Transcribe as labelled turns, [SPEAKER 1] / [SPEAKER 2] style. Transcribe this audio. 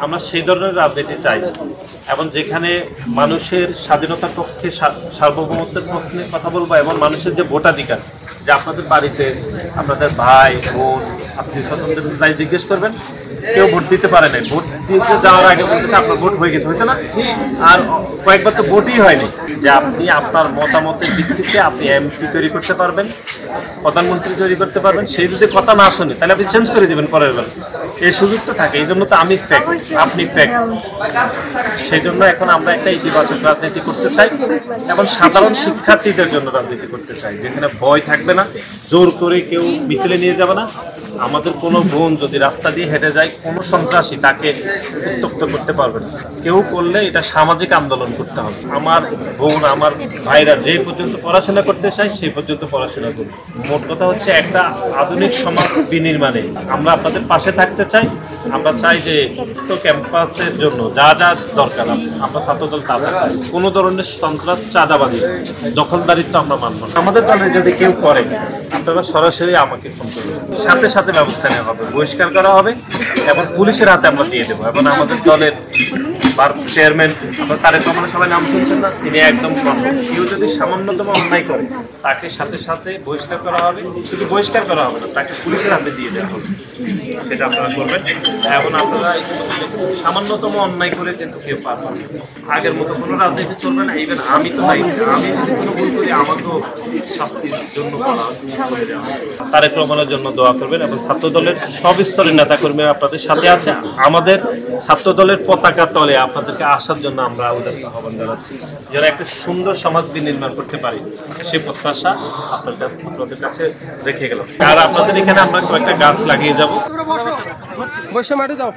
[SPEAKER 1] আমরা সেই ধরনের রাজনীতি চাই এবং যেখানে মানুষের স্বাধীনতার পক্ষে সার্বভৌমত্বের প্রশ্নে কথা বলবো এবং মানুষের যে ভোটাধিকার, যে আপনাদের বাড়িতে আপনাদের ভাই বোন আত্মীয় স্বজনদের তাই জিজ্ঞেস করবেন, কেউ ভোট দিতে পারে নাই, ভোট দিতে যাওয়ার আগে বলতেছে আপনার ভোট হয়ে গেছে, হয়েছে না? আর কয়েকবার তো ভোটই হয়নি। যে আপনি আপনার মতামতের ভিত্তিতে আপনি এমপি তৈরি করতে পারবেন, প্রধানমন্ত্রী তৈরি করতে পারবেন। সেই যদি কথা না শুনে তাহলে আপনি চেঞ্জ করে দেবেন পরের বার, এই সুযোগ তো থাকে। এই জন্য তো আমি ফ্যাক্ট, আপনি ফ্যাক্ট। সেই জন্য এখন আমরা একটা ইতিবাচক রাজনীতি করতে চাই এবং সাধারণ শিক্ষার্থীদের জন্য রাজনীতি করতে চাই, যেখানে ভয় থাকবে না, জোর করে কেউ মিছিলে নিয়ে যাবে না। আমাদের কোনো বোন যদি রাস্তা দিয়ে হেঁটে যায়, কোনো সন্ত্রাসী তাকে উত্তপ্ত করতে পারবে না। কেউ করলে এটা সামাজিক আন্দোলন করতে হবে। আমার বোন আমার ভাইরা যে পর্যন্ত পড়াশোনা করতে চায় সেই পর্যন্ত পড়াশোনা করবে। মোট কথা হচ্ছে একটা আধুনিক সমাজ বিনির্মাণে আমরা আপনাদের পাশে থাকতে চাই। আমরা চাই যে তো ক্যাম্পাসের জন্য যা যা দরকার আমরা ছাত্রদল তা কোনো ধরনের সন্ত্রাস, চাঁদাবাদী, দখলদারিত্ব আমরা মানব না। আমাদের দলে যদি কেউ করে আপনারা সরাসরি আমাকে ফোন করবেন, সাথে সাথে ব্যবস্থা নেওয়া হবে, বহিষ্কার করা হবে এবং পুলিশের হাতে আমরা দিয়ে দেবো। এবং আমাদের দলের চেয়ারম্যান আমরা তারেক রহমানের সবাই নাম শুনছেন না, তিনি একদম কনফার্ম, কেউ যদি সামান্যতম অন্যায় করে তাকে সাথে সাথে বহিষ্কার করা হবে। শুধু বহিষ্কার করা হবে না, তাকে পুলিশের হাতে দিয়ে দেওয়া হবে। সেটা আপনারা করবেন। এখন আপনারা সামান্যতম অন্যায় করে কিন্তু কেউ পারবেন না। আগের মতো কোনো রাজনীতি চলবে না। ইভেন আমি তো নাই, আমি যদি কোনো ভুল করি আমাকেও শাস্তির জন্য করে দেওয়া হবে। তারেক রহমানের জন্য দোয়া করবেন এবং ছাত্রদলের সব স্তরের নেতাকর্মীরা আপনাদের সাথে আছে। আমাদের ছাত্রদলের পতাকা তলে আপনাদেরকে আসার জন্য আমরা উদাত্ত আহ্বান জানাচ্ছি, যেন একটা সুন্দর সমাজ বিনির্মাণ করতে পারি, সেই প্রত্যাশা আপনাদের কাছে রেখে গেলাম। আর আপনাদের এখানে আমরা কয়েকটা গাছ লাগিয়ে যাবো।
[SPEAKER 2] বসে মাটি দাও।